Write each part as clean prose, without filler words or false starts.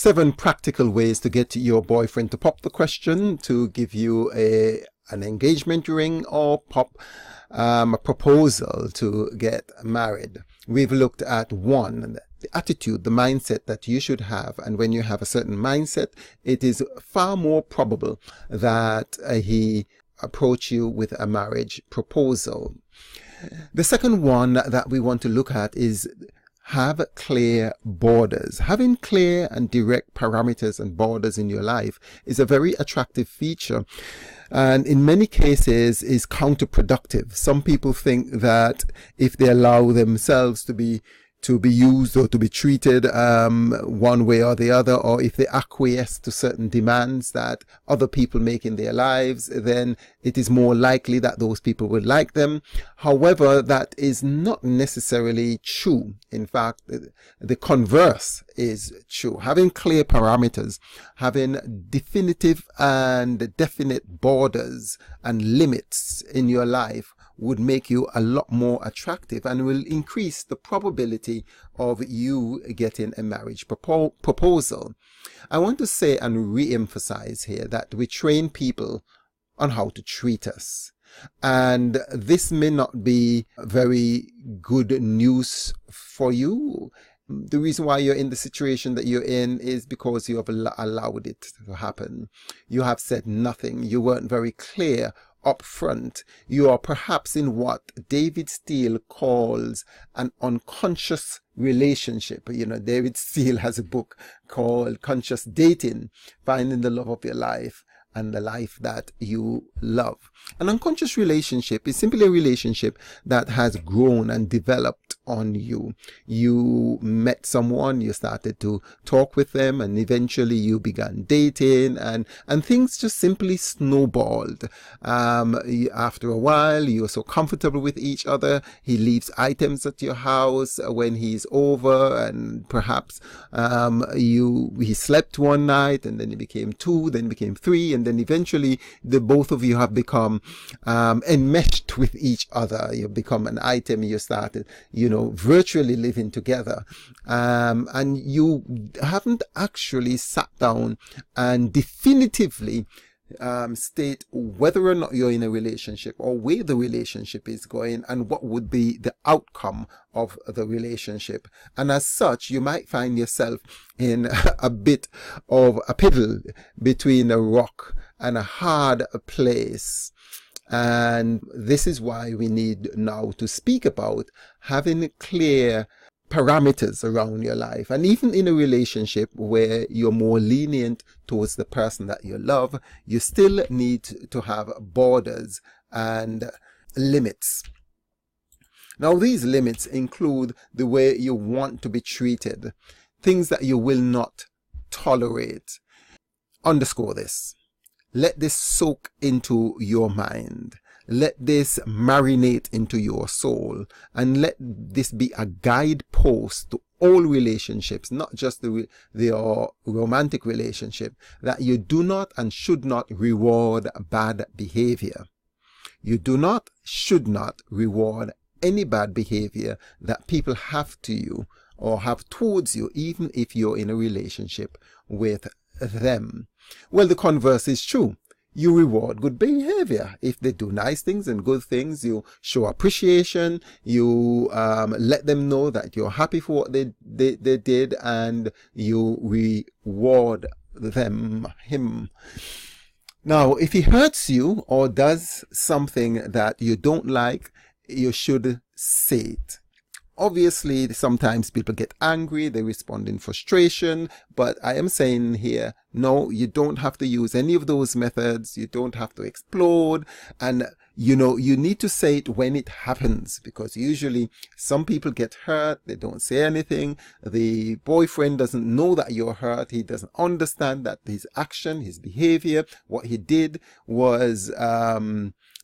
7 practical ways to get your boyfriend to pop the question, to give you an engagement ring, or pop a proposal to get married. We've looked at 1, the attitude, the mindset that you should have. And when you have a certain mindset, it is far more probable that he approach you with a marriage proposal. The second one that we want to look at is have clear borders. Having clear and direct parameters and borders in your life is a very attractive feature, and in many cases is counterproductive. Some people think that if they allow themselves to be used or to be treated one way or the other, or if they acquiesce to certain demands that other people make in their lives, then it is more likely that those people would like them. However, that is not necessarily true. In fact, the converse is true. Having clear parameters, having definitive and definite borders and limits in your life would make you a lot more attractive and will increase the probability of you getting a marriage proposal. I want to say and re-emphasize here that we train people on how to treat us. And this may not be very good news for you. The reason why you're in the situation that you're in is because you have allowed it to happen. You have said nothing. You weren't very clear up front. You are perhaps in what David Steele calls an unconscious relationship. You know, David Steele has a book called Conscious Dating, Finding the Love of Your Life and the Life That You Love. An unconscious relationship is simply a relationship that has grown and developed on you. You met someone, you started to talk with them, and eventually you began dating, and things just simply snowballed. After a while, you're so comfortable with each other. He leaves items at your house when he's over, and perhaps he slept one night, and then it became 2, then became 3, and then eventually the both of you have become enmeshed with each other. You've become an item. You started, virtually living together, and you haven't actually sat down and definitively state whether or not you're in a relationship, or where the relationship is going, and what would be the outcome of the relationship. And as such, you might find yourself in a bit of a piddle between a rock and a hard place. And this is why we need now to speak about having clear parameters around your life. And even in a relationship where you're more lenient towards the person that you love, you still need to have borders and limits. Now, these limits include the way you want to be treated, things that you will not tolerate. Underscore this. Let this soak into your mind. Let this marinate into your soul, and let this be a guidepost to all relationships, not just the romantic relationship, that you do not and should not reward bad behavior. You do not, should not reward any bad behavior that people have to you or have towards you, even if you're in a relationship with them. Well, the converse is true. You reward good behavior. If they do nice things and good things, you show appreciation. You let them know that you're happy for what they did, and you reward him. Now, if he hurts you or does something that you don't like, you should say it. Obviously, sometimes people get angry, they respond in frustration, but I am saying here, no, you don't have to use any of those methods. You don't have to explode. And, you need to say it when it happens, because usually some people get hurt. They don't say anything. The boyfriend doesn't know that you're hurt. He doesn't understand that his action, his behavior, what he did was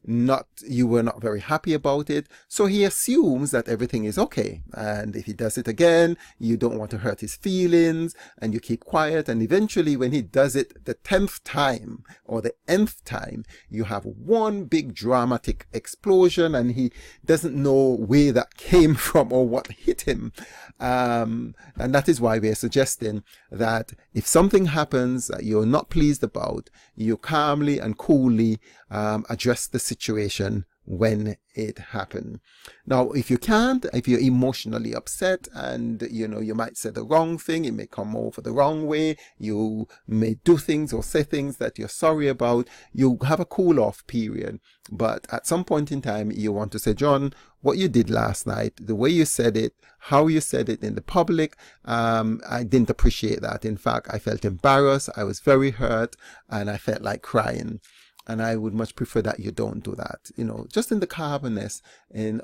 you were not very happy about it. So he assumes that everything is okay. And if he does it again, you don't want to hurt his feelings and you keep quiet. And eventually when he does it the 10th time or the nth time, you have one big dramatic explosion and he doesn't know where that came from or what hit him. And that is why we're suggesting that if something happens that you're not pleased about, you calmly and coolly address the situation when it happened. Now, if you can't, if you're emotionally upset and you might say the wrong thing, it may come over the wrong way, you may do things or say things that you're sorry about, you have a cool off period. But at some point in time, you want to say, John, what you did last night, the way you said it, how you said it in the public, I didn't appreciate that. In fact, I felt embarrassed, I was very hurt, and I felt like crying. And I would much prefer that you don't do that. Just in the calmness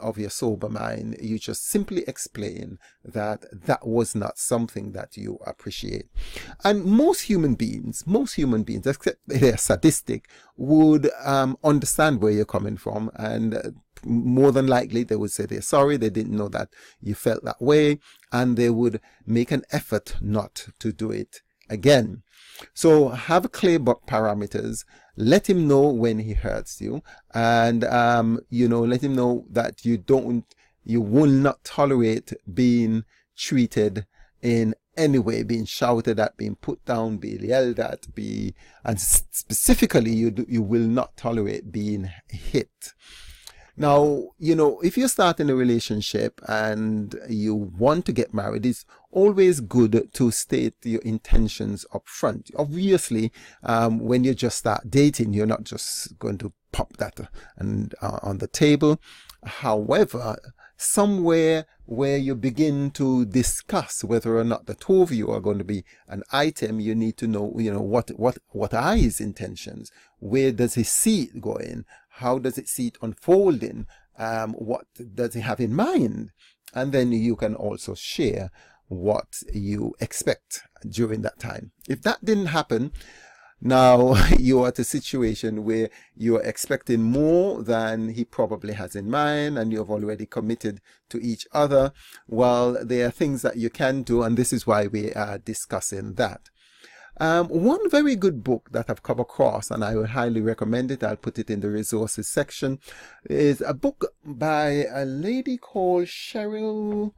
of your sober mind, you just simply explain that that was not something that you appreciate. And most human beings, except they're sadistic, would understand where you're coming from. And more than likely, they would say they're sorry, they didn't know that you felt that way. And they would make an effort not to do it again. So have clear parameters. Let him know when he hurts you, and let him know that you will not tolerate being treated in any way, being shouted at, being put down, being yelled at, and specifically you will not tolerate being hit. Now, if you're starting a relationship and you want to get married, it's always good to state your intentions up front. Obviously, when you just start dating, you're not just going to pop that on the table. However, somewhere where you begin to discuss whether or not the two of you are going to be an item, you need to know, what are his intentions? Where does he see it going? How does it see it unfolding? What does he have in mind? And then you can also share what you expect during that time. If that didn't happen, now you are at a situation where you're expecting more than he probably has in mind and you've already committed to each other. Well, there are things that you can do, and this is why we are discussing that. One very good book that I've come across, and I would highly recommend it, I'll put it in the resources section, is a book by a lady called Cheryl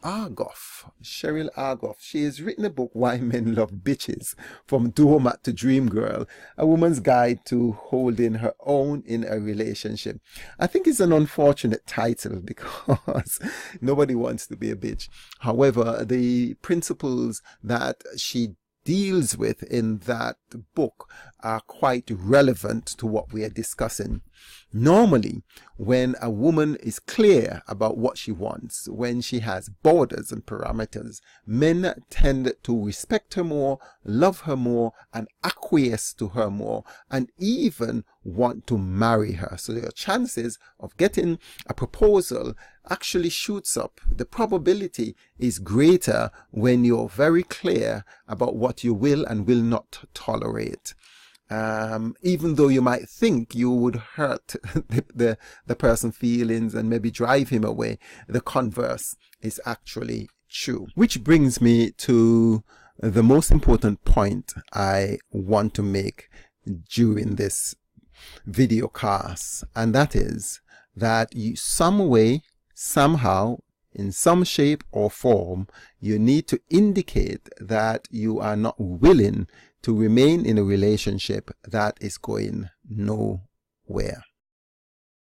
Argoff. She has written a book, Why Men Love Bitches, From Doormat to Dream Girl, a woman's guide to holding her own in a relationship. I think it's an unfortunate title because nobody wants to be a bitch. However, the principles that she deals with in that book are quite relevant to what we are discussing. Normally, when a woman is clear about what she wants, when she has borders and parameters, men tend to respect her more, love her more, and acquiesce to her more, and even want to marry her. So your chances of getting a proposal actually shoots up. The probability is greater when you're very clear about what you will and will not tolerate. Even though you might think you would hurt the person's feelings and maybe drive him away, the converse is actually true. Which brings me to the most important point I want to make during this video cast, and that is that you some way, somehow, in some shape or form, you need to indicate that you are not willing to remain in a relationship that is going nowhere.